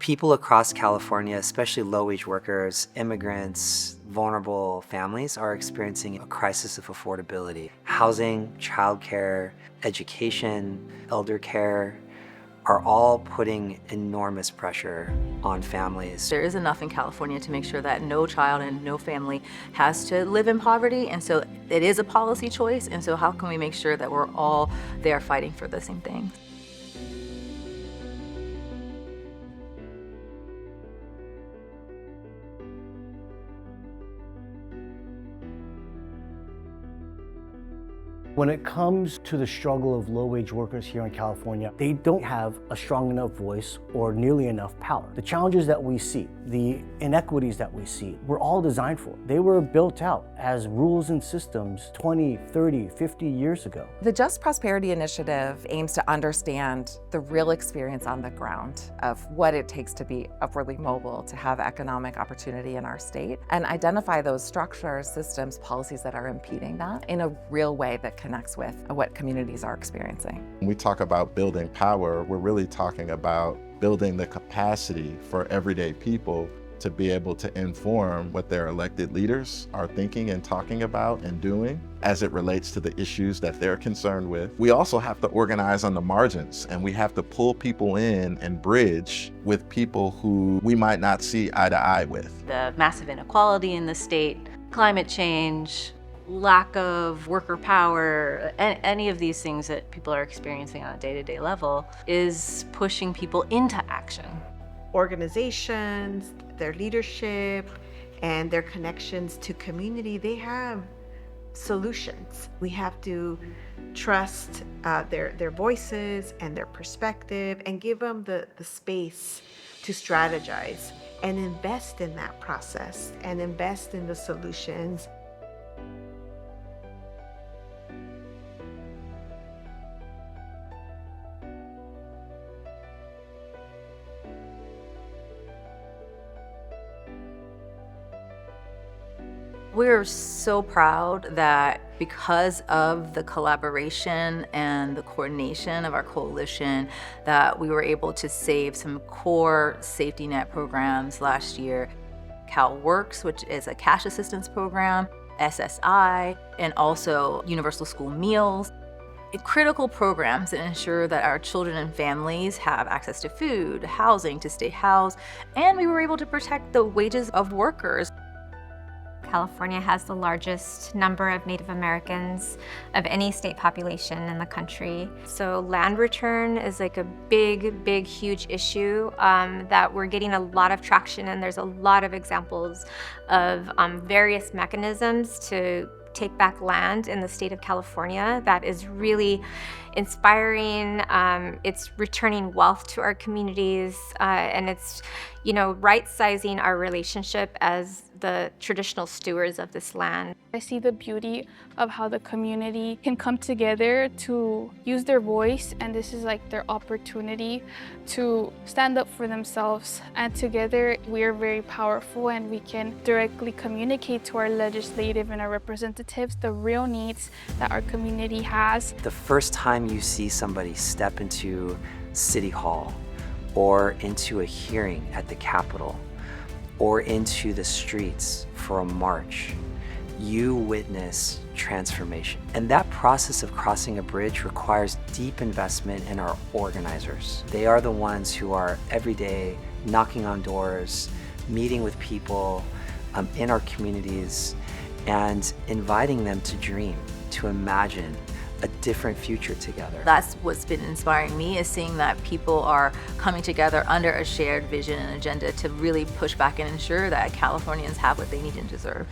People across California, especially low-wage workers, immigrants, vulnerable families, are experiencing a crisis of affordability. Housing, childcare, education, elder care are all putting enormous pressure on families. There is enough in California to make sure that no child and no family has to live in poverty, and so it is a policy choice, and so how can we make sure that we're all there fighting for the same things? When it comes to the struggle of low-wage workers here in California, they don't have a strong enough voice or nearly enough power. The challenges that we see, the inequities that we see, were all designed for. They were built out as rules and systems 20, 30, 50 years ago. The Just Prosperity Initiative aims to understand the real experience on the ground of what it takes to be upwardly mobile, to have economic opportunity in our state, and identify those structures, systems, policies that are impeding that in a real way that connects with what communities are experiencing. When we talk about building power, we're really talking about building the capacity for everyday people to be able to inform what their elected leaders are thinking and talking about and doing as it relates to the issues that they're concerned with. We also have to organize on the margins, and we have to pull people in and bridge with people who we might not see eye to eye with. The massive inequality in the state, climate change, lack of worker power, any of these things that people are experiencing on a day-to-day level is pushing people into action. Organizations, their leadership, and their connections to community, they have solutions. We have to trust their voices and their perspective and give them the space to strategize and invest in that process and invest in the solutions. We're so proud that because of the collaboration and the coordination of our coalition, that we were able to save some core safety net programs last year. CalWorks, which is a cash assistance program, SSI, and also universal school meals. Critical programs that ensure that our children and families have access to food, housing, to stay housed, and we were able to protect the wages of workers. California has the largest number of Native Americans of any state population in the country. So land return is like a big, huge issue that we're getting a lot of traction, and there's a lot of examples of various mechanisms to take back land in the state of California that is really inspiring. It's returning wealth to our communities, and it's, right-sizing our relationship as the traditional stewards of this land. I see the beauty of how the community can come together to use their voice, and this is like their opportunity to stand up for themselves. And together we are very powerful, and we can directly communicate to our legislative and our representatives the real needs that our community has. The first time you see somebody step into City Hall or into a hearing at the Capitol or into the streets for a march, you witness transformation. And that process of crossing a bridge requires deep investment in our organizers. They are the ones who are every day knocking on doors, meeting with people in our communities, and inviting them to dream, to imagine a different future together. That's what's been inspiring me, is seeing that people are coming together under a shared vision and agenda to really push back and ensure that Californians have what they need and deserve.